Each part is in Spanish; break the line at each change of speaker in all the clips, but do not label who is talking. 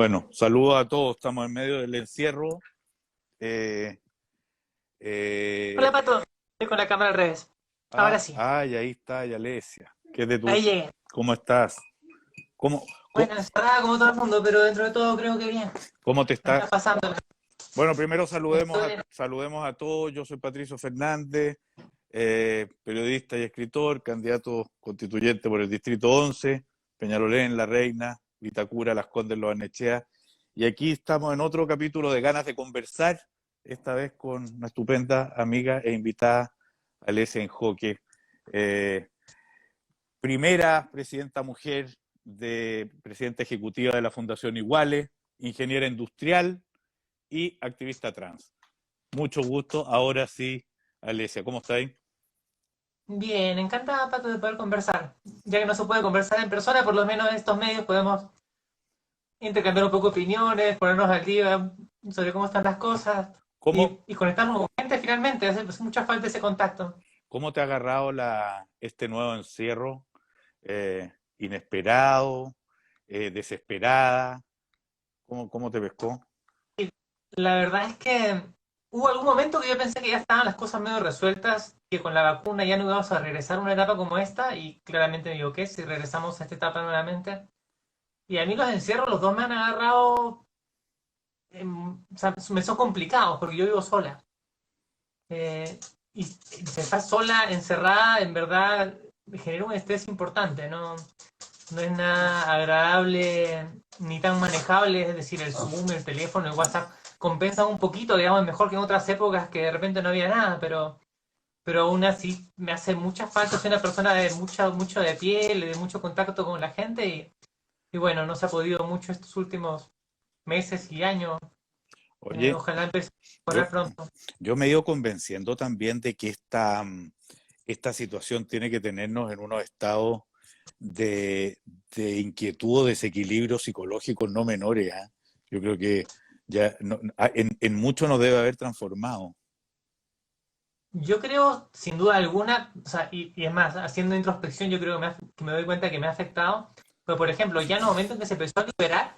Bueno, saludos a todos. Estamos en medio del encierro. Eh,
Hola
eh,
Pato, estoy con la cámara al revés. Ahora sí,
y ahí está Yalesia. ¿Qué es de
ahí
tu?
llegué.
¿Cómo estás? ¿Cómo, cómo,
Bueno, encerrada como todo el mundo, pero dentro de todo creo que bien.
cómo te
Me está
está?
pasando.
Bueno, primero
Estoy
saludemos a todos. Yo soy Patricio Fernández, periodista y escritor, candidato constituyente por el Distrito 11, Peñalolén, La Reina, Vitacura, Las Condes, Los Barnechea. Y aquí estamos en otro capítulo de Ganas de Conversar, esta vez con una estupenda amiga e invitada, Alesia Enjoque, eh, primera presidenta mujer, presidenta ejecutiva de la Fundación Iguales, ingeniera industrial y activista trans. Mucho gusto. Ahora sí, Alesia, ¿cómo estáis?
bien, encantada Pato de poder conversar. Ya que no se puede conversar en persona, por lo menos en estos medios podemos intercambiar un poco de opiniones, ponernos al día sobre cómo están las cosas
¿Cómo,
y conectarnos con gente finalmente. Hace mucha falta ese contacto.
cómo te ha agarrado este nuevo encierro inesperado, desesperada? ¿Cómo te pescó?
La verdad es que hubo algún momento que yo pensé que ya estaban las cosas medio resueltas, que con la vacuna ya no íbamos a regresar a una etapa como esta, y claramente me equivoqué si regresamos a esta etapa nuevamente. Y a mí los encierros, los dos me han agarrado, o sea, me son complicados porque yo vivo sola. Eh, y estar sola, encerrada, en verdad me genera un estrés importante, ¿no? No es nada agradable ni tan manejable, es decir, el Zoom, el teléfono, el WhatsApp compensan un poquito, digamos, mejor que en otras épocas que de repente no había nada, pero aún así me hace mucha falta. Soy una persona de mucho de piel, de mucho contacto con la gente y bueno, no se ha podido mucho estos últimos meses y años.
Oye,
Ojalá empiece a
yo,
mejorar pronto.
yo me he ido convenciendo también de que esta situación tiene que tenernos en unos estados de, de inquietud o desequilibrio psicológico no menores, ¿ah? Yo creo que ya en mucho nos debe haber transformado.
Yo creo, sin duda alguna, o sea, y es más, haciendo introspección, yo creo que me doy cuenta que me ha afectado. Pero, por ejemplo, ya en el momento en que se empezó a liberar,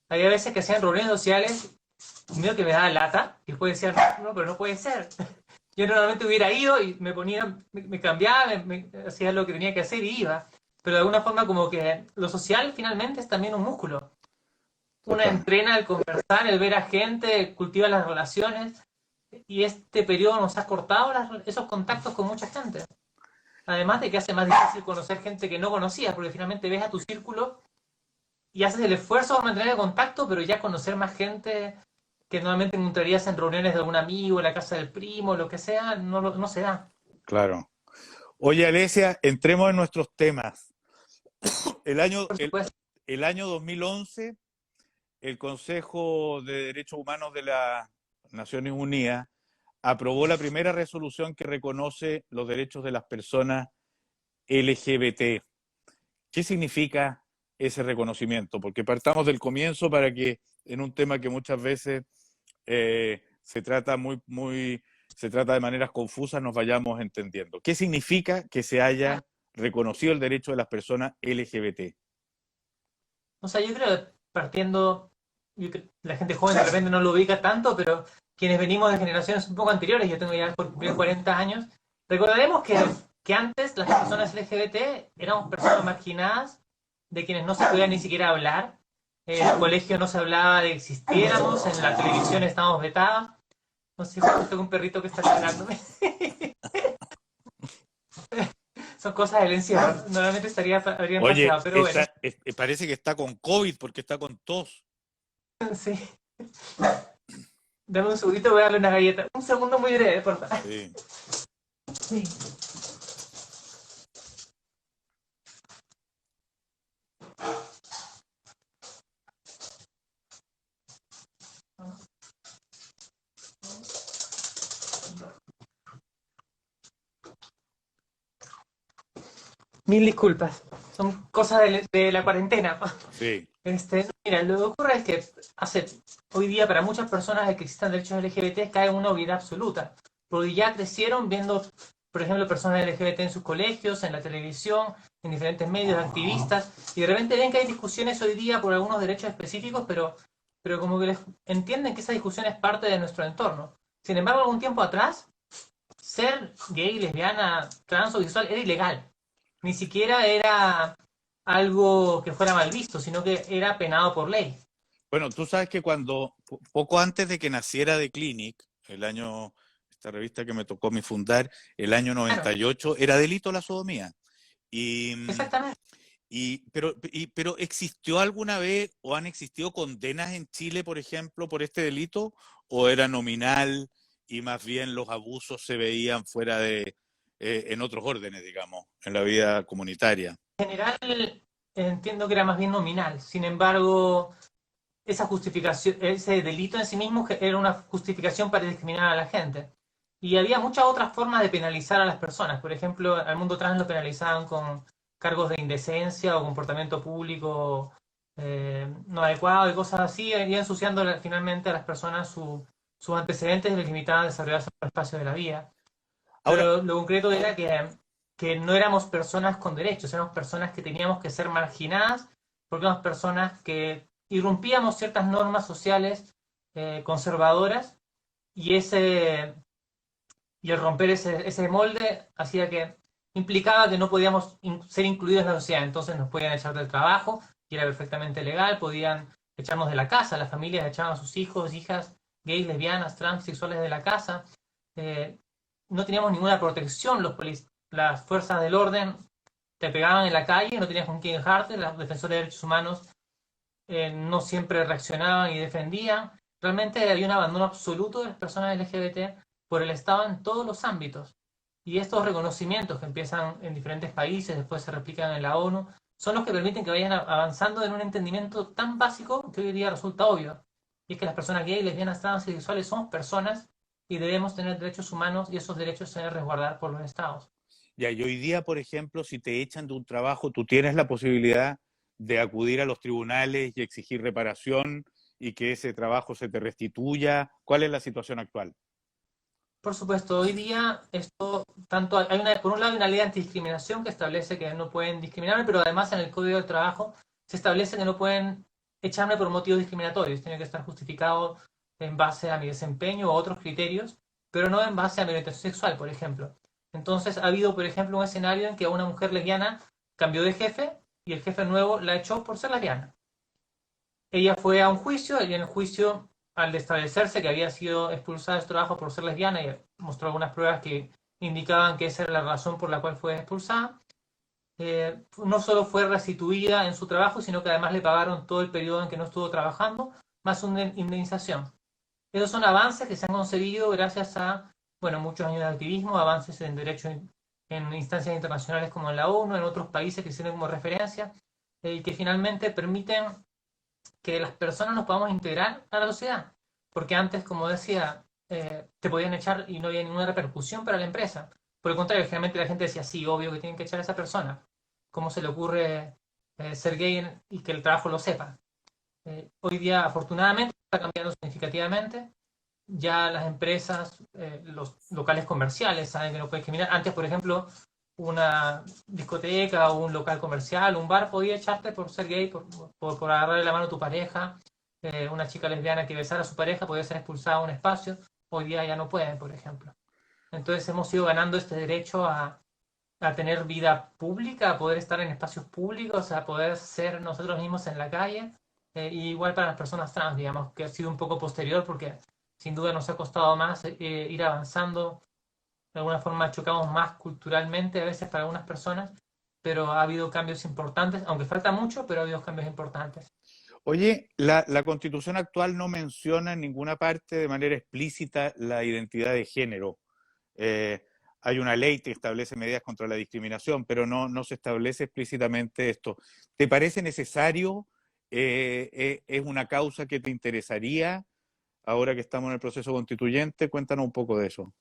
había veces que hacían reuniones sociales, y medio que me daba lata, y después decían, no, pero no puede ser. Yo normalmente hubiera ido y me ponía, me cambiaba, hacía lo que tenía que hacer y iba. Pero de alguna forma como que lo social finalmente es también un músculo. Una
Total.
entrena el conversar, el ver a gente, cultiva las relaciones, y este periodo nos ha cortado esos contactos con mucha gente. Además de que hace más difícil conocer gente que no conocías, porque finalmente ves a tu círculo y haces el esfuerzo por mantener el contacto, pero ya conocer más gente que normalmente encontrarías en reuniones de algún amigo, en la casa del primo, lo que sea, no se da.
Claro. Oye, Alesia, entremos en nuestros temas. El año,
Por
el,
supuesto.
el año 2011, el Consejo de Derechos Humanos de las Naciones Unidas aprobó la primera resolución que reconoce los derechos de las personas LGBT. ¿Qué significa ese reconocimiento? Porque partamos del comienzo para que en un tema que muchas veces se trata se trata de maneras confusas, nos vayamos entendiendo. ¿Qué significa que se haya reconocido el derecho de las personas LGBT?
O sea, yo creo que partiendo, la gente joven de repente no lo ubica tanto, pero quienes venimos de generaciones un poco anteriores, yo tengo ya por cumplir 40 años, recordaremos que antes las personas LGBT éramos personas marginadas, de quienes no se podía ni siquiera hablar. En el colegio no se hablaba de que existiéramos, en la televisión estábamos vetados. No sé, justo tengo un perrito que está ladrándome. Son cosas del encierro. Normalmente habrían
Oye,
paseado, pero bueno,
parece que está con COVID porque está con tos.
sí. Dame un segundito, voy a darle una galleta. Un segundo muy breve, por favor.
Sí.
Sí. 1000 disculpas. Son cosas de la cuarentena.
Sí,
Mira, lo que ocurre es que hoy día para muchas personas el que existan derechos LGBT cae en una obviedad absoluta. Porque ya crecieron viendo por ejemplo, personas LGBT en sus colegios, en la televisión, en diferentes medios, activistas, y de repente ven que hay discusiones hoy día por algunos derechos específicos, pero como que entienden que esa discusión es parte de nuestro entorno. Sin embargo, algún tiempo atrás, ser gay, lesbiana, trans o bisexual era ilegal. Ni siquiera era algo que fuera mal visto, sino que era penado por ley.
Bueno, tú sabes que poco antes de que naciera The Clinic, esta revista que me tocó mi fundar, el año
Claro,
98, era delito la sodomía. Y,
exactamente.
pero ¿existió alguna vez o han existido condenas en Chile, por ejemplo, por este delito? ¿O era nominal y más bien los abusos se veían en otros órdenes, digamos, en la vida comunitaria?
En general, entiendo que era más bien nominal. Sin embargo, esa justificación, ese delito en sí mismo era una justificación para discriminar a la gente. Y había muchas otras formas de penalizar a las personas. Por ejemplo, al mundo trans lo penalizaban con cargos de indecencia o comportamiento público no adecuado y cosas así, y ensuciando finalmente a las personas sus antecedentes y les limitaban a desarrollarse en el espacio de la vida.
Ahora,
Pero lo concreto era que no éramos personas con derechos, éramos personas que teníamos que ser marginadas, porque éramos personas que irrumpíamos ciertas normas sociales conservadoras y y el romper ese molde hacía que implicaba que no podíamos ser incluidos en la sociedad, entonces nos podían echar del trabajo, y era perfectamente legal, podían echarnos de la casa, las familias echaban a sus hijos, hijas, gays, lesbianas, transexuales de la casa, eh, no teníamos ninguna protección, las fuerzas del orden te pegaban en la calle, no tenías con quién dejarte, los defensores de derechos humanos no siempre reaccionaban y defendían. Realmente había un abandono absoluto de las personas LGBT por el Estado en todos los ámbitos. Y estos reconocimientos que empiezan en diferentes países, después se replican en la ONU, son los que permiten que vayan avanzando en un entendimiento tan básico que hoy día resulta obvio. Y es que las personas gays, lesbianas, trans y sexuales somos personas y debemos tener derechos humanos y esos derechos se deben resguardar por los estados.
ya, y hoy día, por ejemplo, si te echan de un trabajo, tú tienes la posibilidad de acudir a los tribunales y exigir reparación y que ese trabajo se te restituya. ¿Cuál es la situación actual?
Por supuesto, hoy día esto, tanto hay por un lado hay una ley de antidiscriminación que establece que no pueden discriminarme, pero además en el Código del Trabajo se establece que no pueden echarme por motivos discriminatorios, tiene que estar justificado en base a mi desempeño o otros criterios, pero no en base a mi orientación sexual, por ejemplo. Entonces ha habido, por ejemplo, un escenario en que una mujer lesbiana cambió de jefe y el jefe nuevo la echó por ser lesbiana. Ella fue a un juicio y en el juicio, al establecerse que había sido expulsada de su trabajo por ser lesbiana, y mostró algunas pruebas que indicaban que esa era la razón por la cual fue expulsada, no solo fue restituida en su trabajo, sino que además le pagaron todo el periodo en que no estuvo trabajando, más una indemnización. Esos son avances que se han conseguido gracias a, bueno, muchos años de activismo, avances en derecho en instancias internacionales como en la ONU, en otros países que sirven como referencia, y que finalmente permiten que las personas nos podamos integrar a la sociedad. Porque antes, como decía, te podían echar y no había ninguna repercusión para la empresa. Por el contrario, generalmente la gente decía, sí, obvio que tienen que echar a esa persona. ¿Cómo se le ocurre ser gay y que el trabajo lo sepa? Hoy día, afortunadamente, está cambiando significativamente. Ya las empresas, los locales comerciales saben que no pueden discriminar. Antes, por ejemplo, una discoteca o un local comercial, un bar podía echarte por ser gay, por agarrarle la mano a tu pareja. Una chica lesbiana que besara a su pareja podía ser expulsada a un espacio. Hoy día ya no pueden, por ejemplo. Entonces hemos ido ganando este derecho a tener vida pública, a poder estar en espacios públicos, a poder ser nosotros mismos en la calle. Y igual para las personas trans, digamos, que ha sido un poco posterior porque sin duda nos ha costado más ir avanzando. De alguna forma chocamos más culturalmente a veces para algunas personas, pero ha habido cambios importantes, aunque falta mucho, pero ha habido cambios importantes.
Oye, la Constitución actual no menciona en ninguna parte de manera explícita la identidad de género. Eh, Hay una ley que establece medidas contra la discriminación, pero no se establece explícitamente esto. ¿Te parece necesario? ¿Es una causa que te interesaría ahora que estamos en el proceso constituyente? Cuéntanos un poco de eso.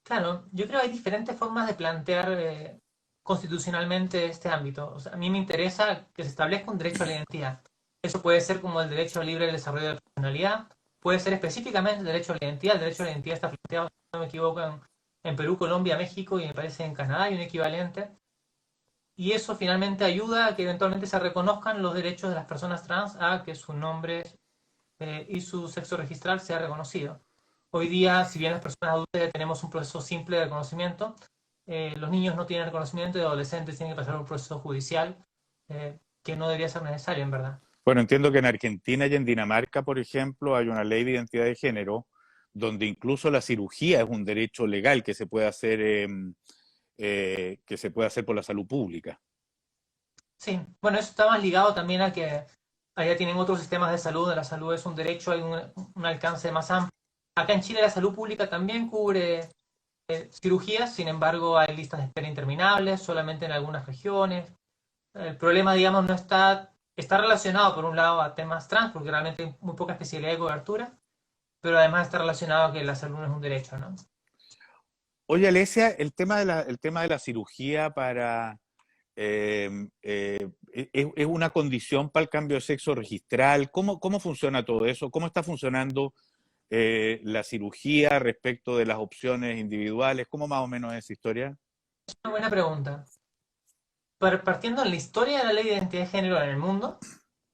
Claro, yo creo que hay diferentes formas de plantear constitucionalmente este ámbito. O sea, a mí me interesa que se establezca un derecho a la identidad. Eso puede ser como el derecho al libre desarrollo de la personalidad, puede ser específicamente el derecho a la identidad. El derecho a la identidad está planteado, si no me equivoco, en Perú, Colombia, México y me parece en Canadá hay un equivalente. Y eso finalmente ayuda a que eventualmente se reconozcan los derechos de las personas trans a que su nombre y su sexo registral sea reconocido. Hoy día, si bien las personas adultas ya tenemos un proceso simple de reconocimiento, los niños no tienen reconocimiento y los adolescentes tienen que pasar un proceso judicial que no debería ser necesario, en verdad.
Bueno, entiendo que en Argentina y en Dinamarca, por ejemplo, hay una ley de identidad de género donde incluso la cirugía es un derecho legal que se puede hacer por la salud pública.
Sí, bueno, eso está más ligado también a que allá tienen otros sistemas de salud, la salud es un derecho, hay un alcance más amplio. Acá en Chile la salud pública también cubre cirugías, sin embargo hay listas de espera interminables, solamente en algunas regiones. El problema, digamos, no está relacionado por un lado a temas trans, porque realmente hay muy poca especialidad de cobertura, pero además está relacionado a que la salud no es un derecho, ¿no?
Oye, Alesia, el tema de la cirugía para es una condición para el cambio de sexo registral. ¿Cómo funciona todo eso? ¿Cómo está funcionando la cirugía respecto de las opciones individuales? ¿Cómo más o menos es esa historia?
Es una buena pregunta. Partiendo en la historia de la ley de identidad de género en el mundo,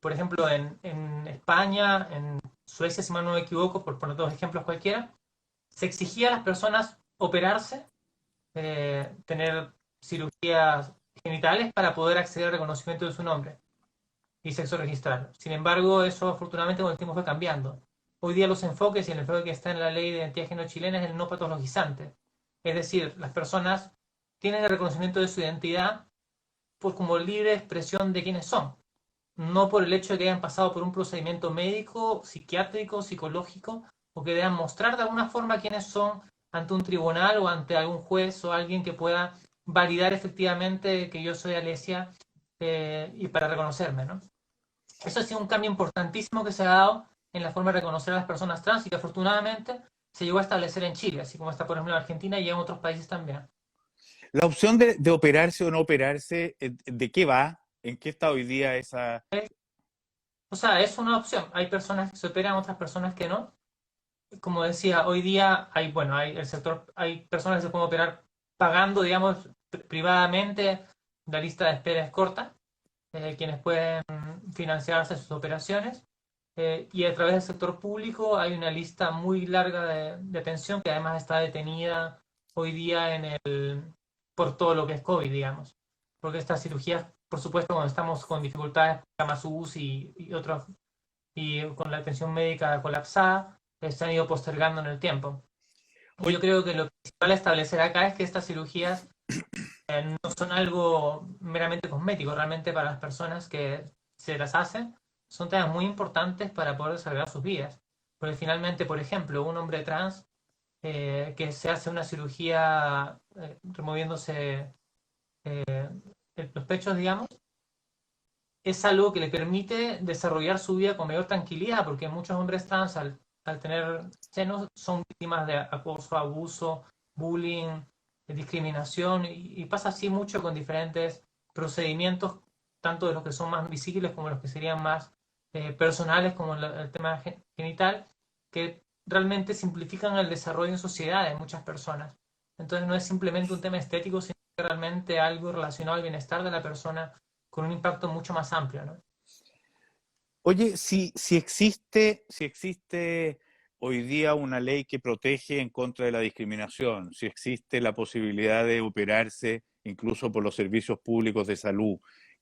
por ejemplo, en España, en Suecia, si mal no me equivoco, por poner dos ejemplos cualquiera, se exigía a las personas operarse, tener cirugías genitales para poder acceder al reconocimiento de su nombre y sexo registral. Sin embargo, eso afortunadamente con el tiempo fue cambiando. Hoy día los enfoques y el enfoque que está en la ley de identidad de género chilena es el no patologizante. Es decir, las personas tienen el reconocimiento de su identidad por como libre expresión de quiénes son, no por el hecho de que hayan pasado por un procedimiento médico, psiquiátrico, psicológico, o que deban mostrar de alguna forma quiénes son ante un tribunal o ante algún juez o alguien que pueda validar efectivamente que yo soy Alesia y para reconocerme, ¿no? Eso ha sido un cambio importantísimo que se ha dado en la forma de reconocer a las personas trans y que afortunadamente se llegó a establecer en Chile, así como está por ejemplo en Argentina y en otros países también.
La opción de operarse o no operarse, ¿de qué va? ¿En qué está hoy día esa?
O sea, es una opción. Hay personas que se operan, otras personas que no. Como decía, hoy día hay, bueno, hay el sector, hay personas que se pueden operar pagando, digamos, privadamente. La lista de espera es corta, quienes pueden financiarse sus operaciones. Y a través del sector público hay una lista muy larga de atención que además está detenida hoy día por todo lo que es COVID, digamos. Porque estas cirugías, por supuesto, cuando estamos con dificultades, camas UCI y otros, y con la atención médica colapsada, se han ido postergando en el tiempo. Y
Oye,
yo creo que lo principal a establecer acá es que estas cirugías no son algo meramente cosmético, realmente para las personas que se las hacen, son temas muy importantes para poder desarrollar sus vidas. Porque finalmente, por ejemplo, un hombre trans que se hace una cirugía removiéndose los pechos, digamos, es algo que le permite desarrollar su vida con mayor tranquilidad, porque muchos hombres trans al tener senos son víctimas de acoso, abuso, bullying, discriminación, y pasa así mucho con diferentes procedimientos, tanto de los que son más visibles como los que serían más personales, como el tema genital, que realmente simplifican el desarrollo en sociedad de muchas personas. Entonces no es simplemente un tema estético, sino que realmente algo relacionado al bienestar de la persona con un impacto mucho más amplio, ¿no?
oye, si existe hoy día una ley que protege en contra de la discriminación, si existe la posibilidad de operarse incluso por los servicios públicos de salud,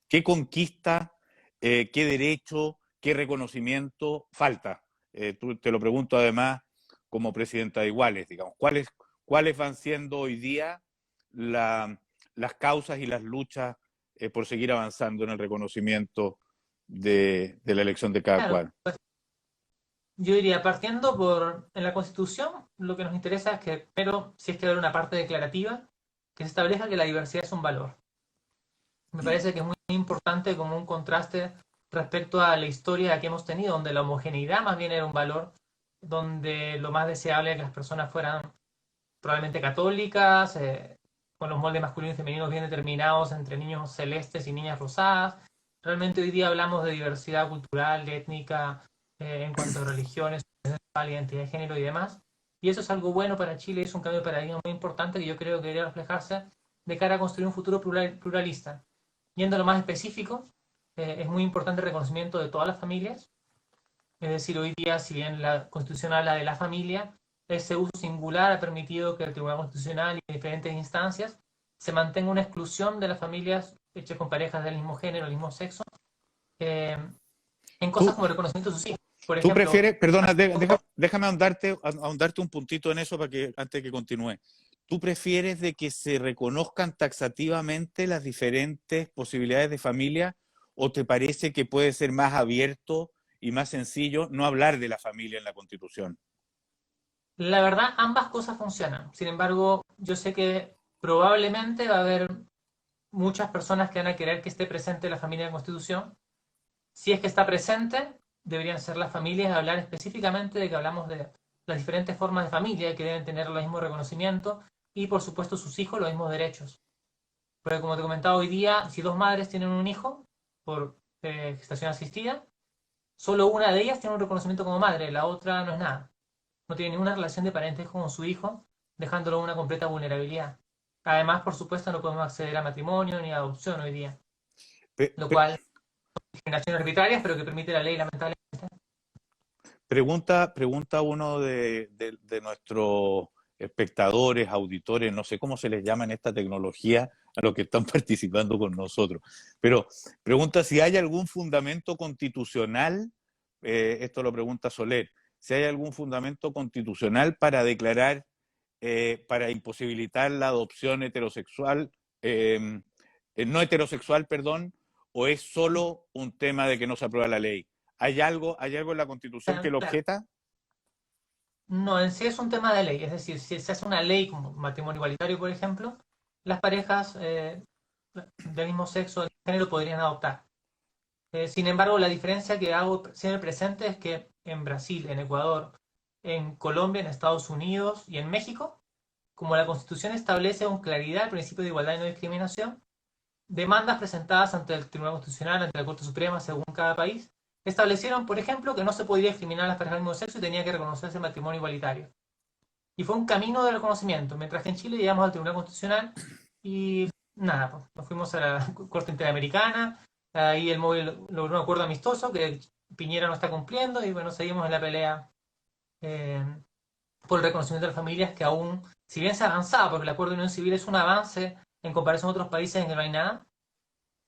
¿qué conquista, qué derecho, qué reconocimiento falta? Te lo pregunto además como presidenta de Iguales, digamos, ¿cuáles van siendo hoy día la, las causas y las luchas por seguir avanzando en el reconocimiento de la elección de cada
Claro,
cual?
yo diría, partiendo en la Constitución, lo que nos interesa es que, pero si es que haber una parte declarativa, que se establezca que la diversidad es un valor. Me parece que es muy importante como un contraste respecto a la historia que hemos tenido, donde la homogeneidad más bien era un valor, donde lo más deseable es que las personas fueran probablemente católicas, con los moldes masculinos y femeninos bien determinados entre niños celestes y niñas rosadas. Realmente hoy día hablamos de diversidad cultural, étnica, en cuanto a religiones, identidad de género y demás. Y eso es algo bueno para Chile, es un cambio de paradigma muy importante que yo creo que debería reflejarse de cara a construir un futuro pluralista. Yendo a lo más específico, es muy importante el reconocimiento de todas las familias. Es decir, hoy día, si bien la Constitución habla de la familia, ese uso singular ha permitido que el Tribunal Constitucional y diferentes instancias se mantenga una exclusión de las familias hechas con parejas del mismo género, del mismo sexo, eh, en cosas
¿Tú,
como el reconocimiento de sus hijos. Por
tú
ejemplo,
prefieres, perdona, déjame ahondarte un puntito en eso para que, antes de que continúe. ¿Tú prefieres de que se reconozcan taxativamente las diferentes posibilidades de familia o te parece que puede ser más abierto y más sencillo no hablar de la familia en la Constitución?
la verdad, ambas cosas funcionan. Sin embargo, yo sé que probablemente va a haber muchas personas que van a querer que esté presente la familia en la Constitución. Si es que está presente, deberían ser las familias hablar específicamente de que hablamos de las diferentes formas de familia que deben tener los mismos reconocimientos y, por supuesto, sus hijos los mismos derechos. Porque, como te comentaba hoy día, si dos madres tienen un hijo por gestación asistida, solo una de ellas tiene un reconocimiento como madre, la otra no es nada. No tiene ninguna relación de parentesco con su hijo, dejándolo en una completa vulnerabilidad. Además, por supuesto, no podemos acceder a matrimonio ni a adopción hoy día,
Pe-
lo
pe-
cual discriminaciones arbitrarias, pero que permite la ley, lamentablemente.
pregunta uno de nuestros espectadores, auditores, no sé cómo se les llama en esta tecnología a los que están participando con nosotros, pero pregunta si hay algún fundamento constitucional, esto lo pregunta Soler, si hay algún fundamento constitucional para declarar, para imposibilitar la adopción heterosexual, no heterosexual, perdón, o es solo un tema de que no se aprueba la ley. Hay algo en la Constitución que lo
Claro,
objeta?
no, en sí es un tema de ley, es decir, si se hace una ley como matrimonio igualitario, por ejemplo, las parejas del mismo sexo, del género, podrían adoptar. Sin embargo, la diferencia que hago siempre presente es que en Brasil, en Ecuador, en Colombia, en Estados Unidos y en México, como la Constitución establece con claridad el principio de igualdad y no discriminación, demandas presentadas ante el Tribunal Constitucional, ante la Corte Suprema, según cada país, establecieron, por ejemplo, que no se podía discriminar a las parejas del mismo sexo y tenía que reconocerse el matrimonio igualitario. Y fue un camino de reconocimiento, mientras que en Chile llegamos al Tribunal Constitucional y nada, pues, nos fuimos a la Corte Interamericana, ahí el móvil logró un acuerdo amistoso que Piñera no está cumpliendo y bueno, seguimos en la pelea eh, por el reconocimiento de las familias que aún, si bien se ha avanzado, porque el acuerdo de unión civil es un avance en comparación a otros países en que no hay nada,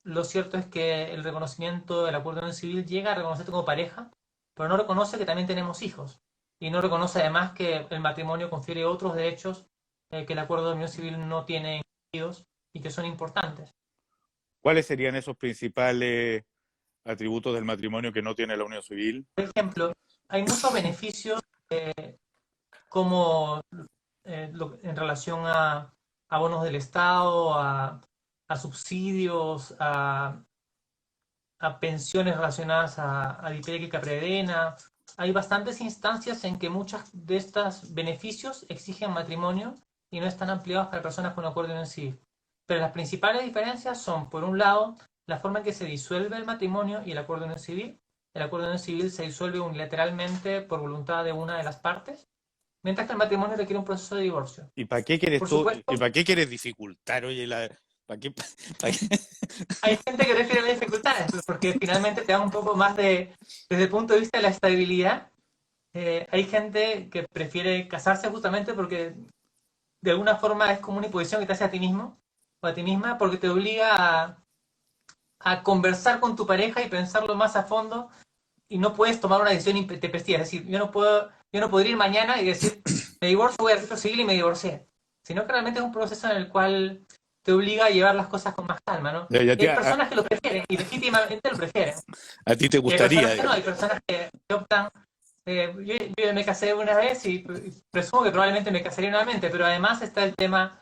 lo cierto es que el reconocimiento del acuerdo de unión civil llega a reconocerte como pareja, pero no reconoce que también tenemos hijos. Y no reconoce además que el matrimonio confiere otros derechos que el acuerdo de unión civil no tiene incluidos y que son importantes.
¿Cuáles serían esos principales atributos del matrimonio que no tiene la unión civil?
Por ejemplo, hay muchos beneficios como en relación a bonos del Estado, a subsidios, a pensiones relacionadas a Dipec y Capredena. Hay bastantes instancias en que muchos de estos beneficios exigen matrimonio y no están ampliados para personas con acuerdo de unión civil. Pero las principales diferencias son, por un lado, la forma en que se disuelve el matrimonio y el acuerdo de unión civil. El acuerdo de unión civil se disuelve unilateralmente por voluntad de una de las partes, mientras que el matrimonio requiere un proceso de divorcio.
¿Y para qué quieres
Por
tú?
supuesto,
¿Y para qué quieres dificultar? Oye, ¿para qué? ¿Para qué?
hay gente que prefiere las dificultades, porque finalmente te da un poco más desde el punto de vista de la estabilidad. Hay gente que prefiere casarse justamente porque de alguna forma es como una imposición que te hace a ti mismo o a ti misma porque te obliga a conversar con tu pareja y pensarlo más a fondo y no puedes tomar una decisión intempestiva. Es decir, yo no podría ir mañana y decir, me divorcio, voy al registro civil y me divorcié. Sino que realmente es un proceso en el cual te obliga a llevar las cosas con más calma, ¿no?
Ya,
Y hay personas que lo prefieren y legítimamente lo prefieren.
a ti te
Y hay personas
gustaría,
que no, hay
digamos.
personas que optan. Yo me casé una vez y presumo que probablemente me casaría nuevamente, pero además está el tema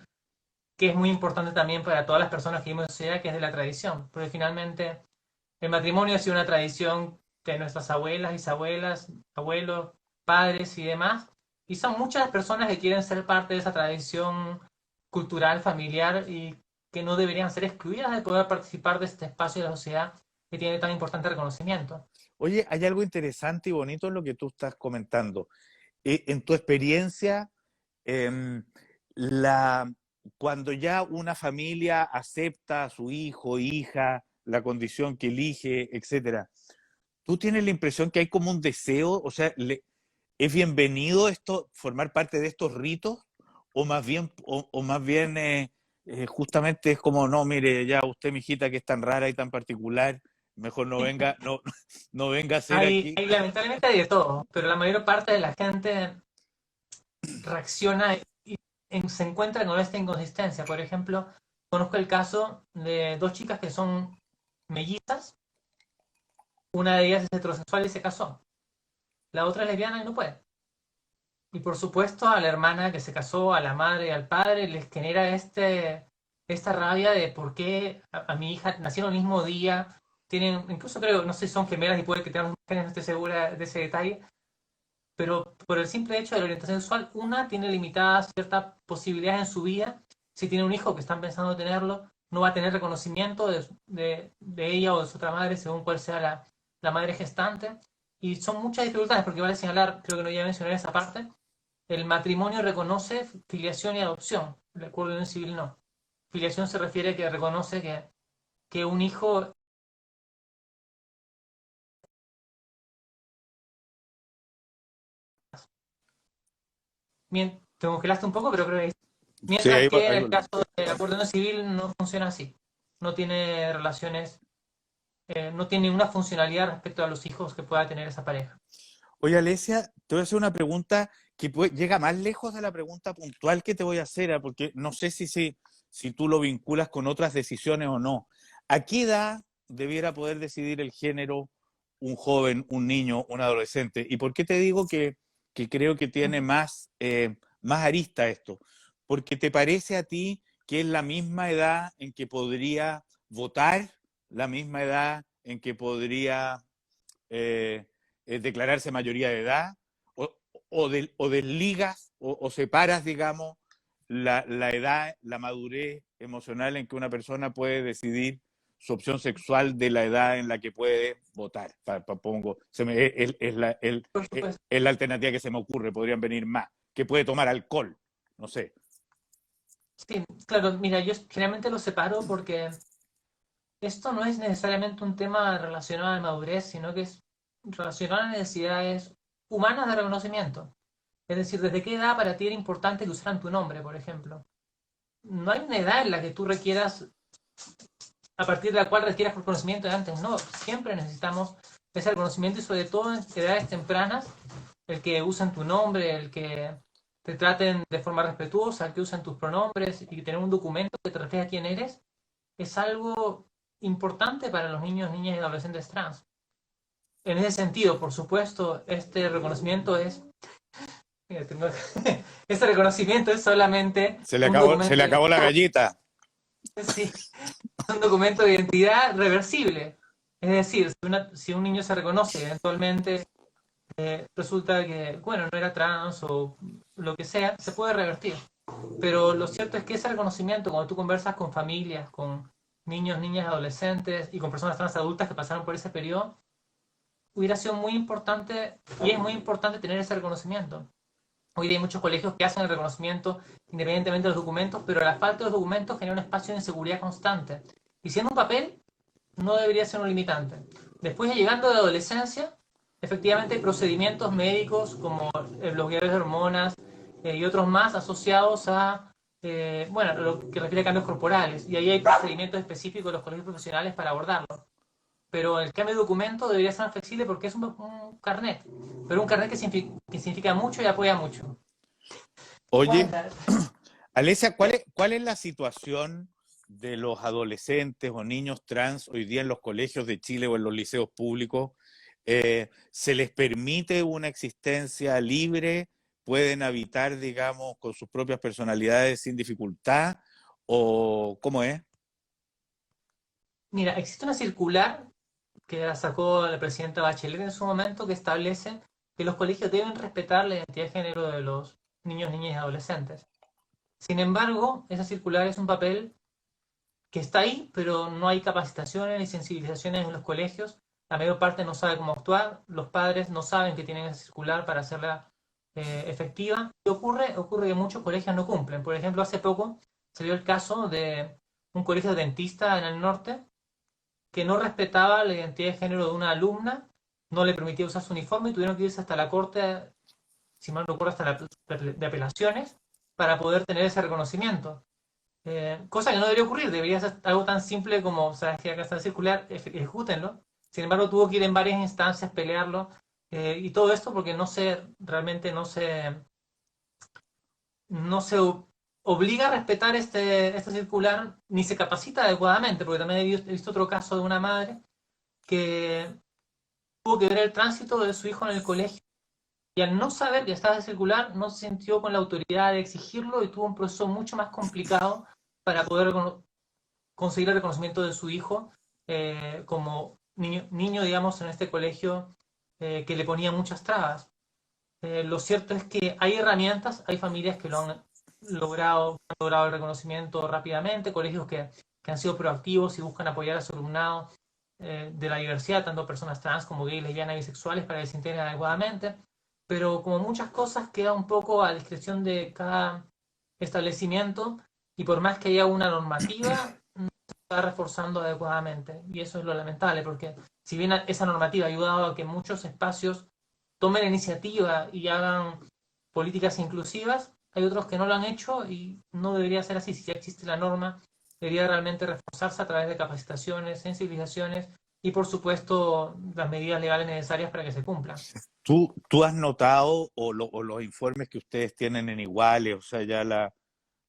que es muy importante también para todas las personas que vivimos en sociedad, que es de la tradición, porque finalmente el matrimonio ha sido una tradición de nuestras abuelas, bisabuelas, abuelos, padres y demás, y son muchas las personas que quieren ser parte de esa tradición cultural, familiar, y que no deberían ser excluidas de poder participar de este espacio de la sociedad que tiene tan importante reconocimiento.
Oye, hay algo interesante y bonito en lo que tú estás comentando. en tu experiencia, em, la, cuando ya una familia acepta a su hijo, hija, la condición que elige, etcétera, ¿tú tienes la impresión que hay como un deseo, o sea, es bienvenido esto, formar parte de estos ritos, o más bien justamente es como, no, mire, ya usted, mijita, que es tan rara y tan particular, mejor no venga, no, no venga a ser aquí?
Lamentablemente hay de todo, pero la mayor parte de la gente reacciona y se encuentra con esta inconsistencia. Por ejemplo, conozco el caso de dos chicas que son mellizas, una de ellas es heterosexual y se casó, la otra es lesbiana y no puede. Y por supuesto a la hermana que se casó, a la madre y al padre les genera esta rabia de por qué a mi hija nacieron el mismo día, tienen, incluso creo, no sé si son gemelas y puede que tengan genes, no estoy segura de ese detalle, pero por el simple hecho de la orientación sexual, una tiene limitadas ciertas posibilidades en su vida. Si tiene un hijo que están pensando tenerlo, no va a tener reconocimiento de ella o de su otra madre, según cuál sea la madre gestante. Y son muchas dificultades, porque vale señalar, creo que no ya mencioné esa parte, el matrimonio reconoce filiación y adopción, el acuerdo de unión civil no. Filiación se refiere a que reconoce que un hijo... Bien, te congelaste un poco, pero creo que...
Sí,
Mientras que en
ahí
el
volví.
caso del acuerdo no civil no funciona así. No tiene relaciones, no tiene ninguna funcionalidad respecto a los hijos que pueda tener esa pareja.
Oye, Alesia, te voy a hacer una pregunta que llega más lejos de la pregunta puntual que te voy a hacer, porque no sé si tú lo vinculas con otras decisiones o no. ¿A qué edad debiera poder decidir el género un joven, un niño, un adolescente? ¿Y por qué te digo que creo que tiene más arista esto? Porque te parece a ti que es la misma edad en que podría votar, la misma edad en que podría eh, declararse mayoría de edad, o desligas o separas, digamos, la edad, la madurez emocional en que una persona puede decidir su opción sexual de la edad en la que puede votar. Pongo,
Por supuesto.
es la alternativa que se me ocurre, podrían venir más, que puede tomar alcohol, no sé.
Sí, claro, mira, yo generalmente lo separo porque esto no es necesariamente un tema relacionado a la madurez, sino que es relacionado a necesidades humanas de reconocimiento. Es decir, ¿desde qué edad para ti era importante que usaran tu nombre, por ejemplo? No hay una edad en la que tú requieras, a partir de la cual requieras reconocimiento de antes, no. Siempre necesitamos ese reconocimiento y sobre todo en edades tempranas, el que usen tu nombre, el que te traten de forma respetuosa, el que usen tus pronombres y tener un documento que te refleja quién eres, es algo importante para los niños, niñas y adolescentes trans. En ese sentido, por supuesto, este reconocimiento es... Mira, este reconocimiento es solamente un
Se
documento
le
de
acabó la
identidad.
gallita.
Sí, es un documento de identidad reversible. Es decir, si un niño se reconoce eventualmente, resulta que, bueno, no era trans o lo que sea, se puede revertir. Pero lo cierto es que ese reconocimiento, cuando tú conversas con familias, con niños, niñas, adolescentes y con personas trans adultas que pasaron por ese periodo, hubiera sido muy importante y es muy importante tener ese reconocimiento. Hoy día hay muchos colegios que hacen el reconocimiento independientemente de los documentos, pero la falta de los documentos genera un espacio de inseguridad constante. Y siendo un papel, no debería ser un limitante. Después, llegando a la adolescencia, efectivamente hay procedimientos médicos como bloqueadores de hormonas y otros más asociados a, bueno, lo que refiere a cambios corporales. Y ahí hay procedimientos específicos de los colegios profesionales para abordarlo. Pero el cambio de documento debería ser más flexible porque es un carnet. Pero un carnet que significa mucho y apoya mucho.
Oye,
Wanda,
Alesia, cuál es la situación de los adolescentes o niños trans hoy día en los colegios de Chile o en los liceos públicos? ¿Se les permite una existencia libre? ¿Pueden habitar, digamos, con sus propias personalidades sin dificultad? ¿O cómo es?
mira, existe una circular que la sacó la presidenta Bachelet en su momento que establece que los colegios deben respetar la identidad de género de los niños, niñas y adolescentes. Sin embargo, esa circular es un papel que está ahí, pero no hay capacitaciones ni sensibilizaciones en los colegios. La mayor parte no sabe cómo actuar, los padres no saben que tienen esa circular para hacerla efectiva. ¿Qué ocurre? Ocurre que muchos colegios no cumplen. Por ejemplo, hace poco salió el caso de un colegio dentista en el norte que no respetaba la identidad de género de una alumna, no le permitía usar su uniforme y tuvieron que irse hasta la corte, si mal no recuerdo, hasta la de apelaciones para poder tener ese reconocimiento. Cosa que no debería ocurrir, debería ser algo tan simple como, sabes que acá está circular, ejecútenlo. Sin embargo, tuvo que ir en varias instancias, pelearlo, y todo esto porque realmente no se obliga a respetar este circular, ni se capacita adecuadamente, porque también he visto otro caso de una madre que tuvo que ver el tránsito de su hijo en el colegio y al no saber que estaba circular, no se sintió con la autoridad de exigirlo y tuvo un proceso mucho más complicado para poder conseguir el reconocimiento de su hijo como niño, digamos, en este colegio que le ponía muchas trabas. Lo cierto es que hay herramientas, hay familias que lo han logrado el reconocimiento rápidamente, colegios que han sido proactivos y buscan apoyar a su alumnado de la diversidad, tanto personas trans como gays, lesbianas, bisexuales, para que se integren adecuadamente. Pero como muchas cosas, queda un poco a discreción de cada establecimiento y por más que haya una normativa, no se está reforzando adecuadamente. Y eso es lo lamentable, porque si bien esa normativa ha ayudado a que muchos espacios tomen la iniciativa y hagan políticas inclusivas, hay otros que no lo han hecho y no debería ser así. Si ya existe la norma, debería realmente reforzarse a través de capacitaciones, sensibilizaciones y, por supuesto, las medidas legales necesarias para que se cumplan.
¿Tú has notado, o los informes que ustedes tienen en Iguales, o sea, ya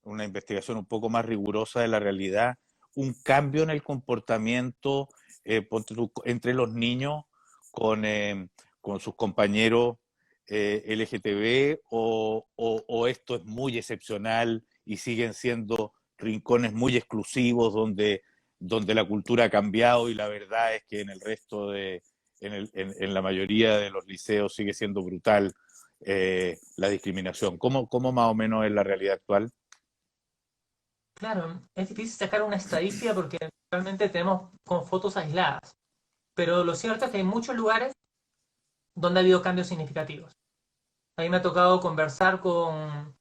una investigación un poco más rigurosa de la realidad, un cambio en el comportamiento entre los niños con, eh, con sus compañeros LGTB, o esto es muy excepcional y siguen siendo rincones muy exclusivos donde la cultura ha cambiado y la verdad es que en el resto en la mayoría de los liceos sigue siendo brutal la discriminación? ¿Cómo más o menos es la realidad actual?
Claro, es difícil sacar una estadística porque realmente tenemos con fotos aisladas, pero lo cierto es que hay muchos lugares donde ha habido cambios significativos. A mí me ha tocado conversar con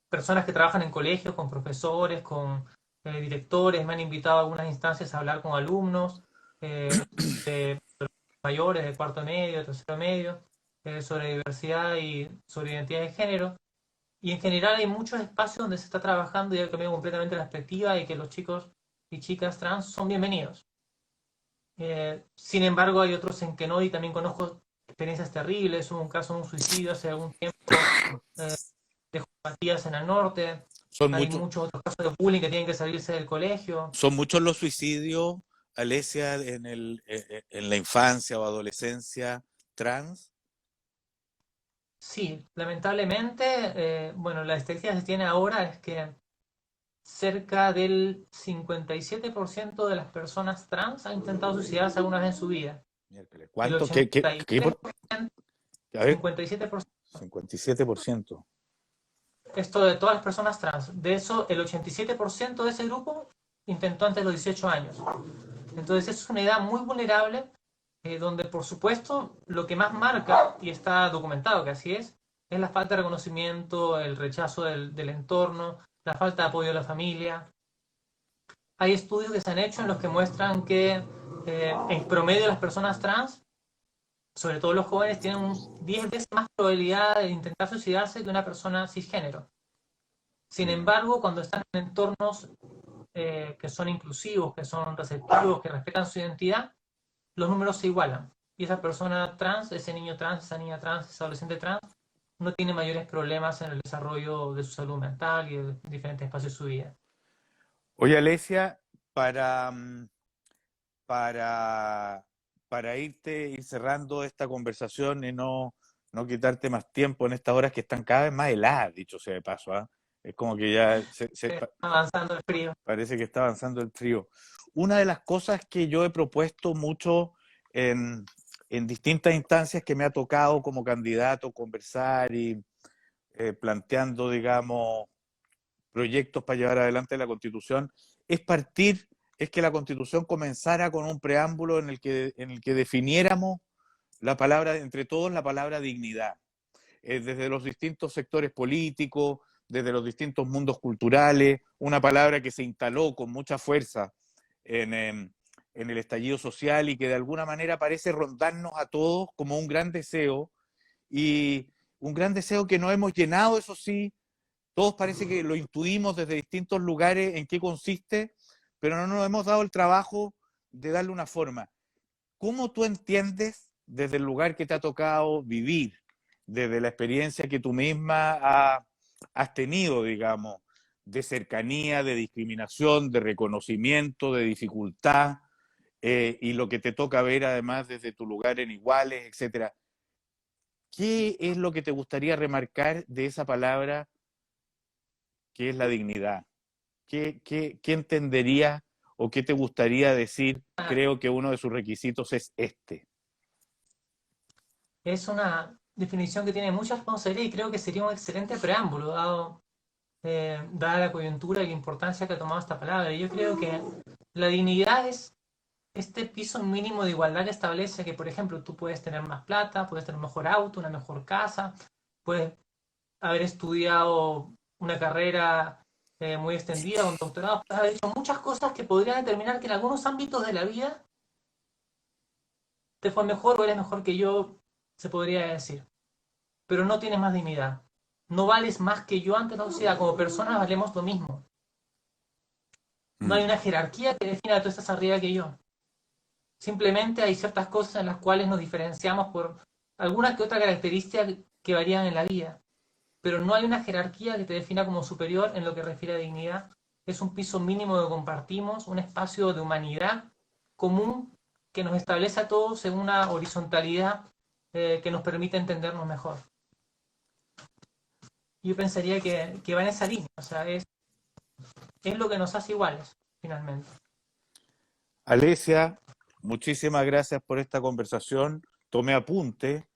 personas que trabajan en colegios, con profesores, con directores, me han invitado a algunas instancias a hablar con alumnos de mayores, de cuarto medio, de tercero medio, sobre diversidad y sobre identidad de género. Y en general hay muchos espacios donde se está trabajando y ha cambiado completamente la perspectiva y que los chicos y chicas trans son bienvenidos. Sin embargo, hay otros en que no, y también conozco experiencias terribles. Hubo un caso de un suicidio hace algún tiempo eh, de Matías en el norte.
Son
Hay
muchos,
muchos otros casos de bullying que tienen que salirse del colegio.
son muchos los suicidios, Alesia, en la infancia o adolescencia trans.
Sí, lamentablemente, bueno, la estadística que se tiene ahora es que cerca del 57% de las personas trans han intentado suicidarse alguna vez en su vida.
Miércoles,
El
¿cuánto?
ochenta y tres por ciento,
A ver,
57%,
57%.
esto de todas las personas trans. De eso, el 87% de ese grupo intentó antes de los 18 años. Entonces, es una edad muy vulnerable, donde, por supuesto, lo que más marca, y está documentado que así es la falta de reconocimiento, el rechazo del entorno, la falta de apoyo de la familia. Hay estudios que se han hecho en los que muestran que en promedio las personas trans, sobre todo los jóvenes, tienen 10 veces más probabilidad de intentar suicidarse que una persona cisgénero. Sin embargo, cuando están en entornos que son inclusivos, que son receptivos, que respetan su identidad, los números se igualan. Y esa persona trans, ese niño trans, esa niña trans, ese adolescente trans, no tiene mayores problemas en el desarrollo de su salud mental y de diferentes espacios de su vida.
Oye, Alesia, para, mm, para, para ir cerrando esta conversación y no quitarte más tiempo en estas horas que están cada vez más heladas, dicho sea de paso, ¿ah? Es como que ya
Avanzando el frío.
parece que está avanzando el frío. Una de las cosas que yo he propuesto mucho en, en distintas instancias que me ha tocado como candidato conversar y planteando, digamos, proyectos para llevar adelante la Constitución, es que la Constitución comenzara con un preámbulo en el que definiéramos la palabra, entre todos, la palabra dignidad. Desde los distintos sectores políticos, desde los distintos mundos culturales, una palabra que se instaló con mucha fuerza en el estallido social y que de alguna manera parece rondarnos a todos como un gran deseo, y un gran deseo que no hemos llenado, eso sí, todos parece que lo intuimos desde distintos lugares en qué consiste, pero no nos hemos dado el trabajo de darle una forma. ¿Cómo tú entiendes desde el lugar que te ha tocado vivir, desde la experiencia que tú misma has tenido, digamos, de cercanía, de discriminación, de reconocimiento, de dificultad, y lo que te toca ver además desde tu lugar en Iguales, etcétera? ¿Qué es lo que te gustaría remarcar de esa palabra que es la dignidad? ¿Qué entenderías o qué te gustaría decir? Creo que uno de sus requisitos es este.
Es una definición que tiene mucha responsabilidad y creo que sería un excelente preámbulo, dada la coyuntura y la importancia que ha tomado esta palabra. Yo creo que la dignidad es este piso mínimo de igualdad que establece que, por ejemplo, tú puedes tener más plata, puedes tener un mejor auto, una mejor casa, puedes haber estudiado una carrera muy extendida, un doctorado, puedes haber hecho muchas cosas que podrían determinar que en algunos ámbitos de la vida te fue mejor o eres mejor que yo, se podría decir. Pero no tienes más dignidad. No vales más que yo ante la sociedad. Como personas valemos lo mismo. No hay una jerarquía que defina que tú estás arriba que yo. Simplemente hay ciertas cosas en las cuales nos diferenciamos por alguna que otra característica que varían en la vida. Pero no hay una jerarquía que te defina como superior en lo que refiere a dignidad. Es un piso mínimo que compartimos, un espacio de humanidad común que nos establece a todos en una horizontalidad que nos permite entendernos mejor. Yo pensaría que va en esa línea, o sea, es lo que nos hace iguales, finalmente.
Alesia, muchísimas gracias por esta conversación. Tomé apunte.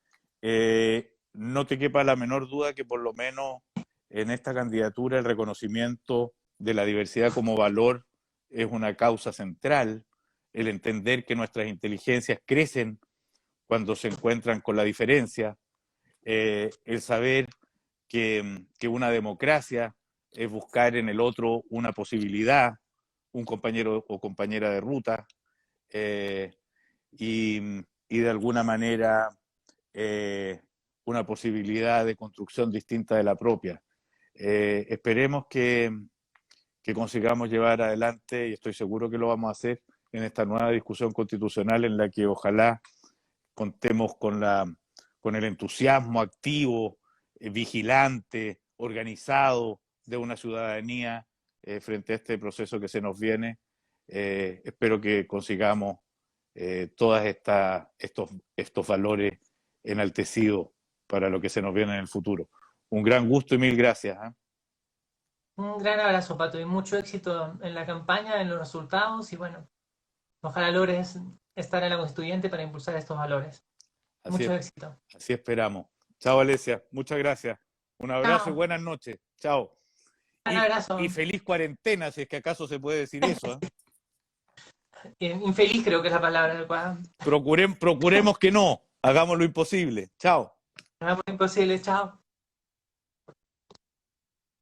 No te quepa la menor duda que por lo menos en esta candidatura el reconocimiento de la diversidad como valor es una causa central. El entender que nuestras inteligencias crecen cuando se encuentran con la diferencia. El saber que una democracia es buscar en el otro una posibilidad, un compañero o compañera de ruta, y de alguna manera una posibilidad de construcción distinta de la propia. Esperemos que consigamos llevar adelante, y estoy seguro que lo vamos a hacer, en esta nueva discusión constitucional en la que ojalá contemos con el entusiasmo activo, vigilante, organizado de una ciudadanía frente a este proceso que se nos viene. Espero que consigamos todos estos valores enaltecidos para lo que se nos viene en el futuro. Un gran gusto y mil gracias.
Un gran abrazo, Pato, y mucho éxito en la campaña, en los resultados, y bueno, ojalá logres estar en la constituyente para impulsar estos valores. Mucho éxito.
Así esperamos. Chao, Alesia. Muchas gracias. Un abrazo y buenas noches. Chao.
Un abrazo.
Y feliz cuarentena, si es que acaso se puede decir eso.
Infeliz creo que es la palabra adecuada.
Procuremos que no. Hagamos lo imposible. Chao.
Hagamos lo imposible. Chao.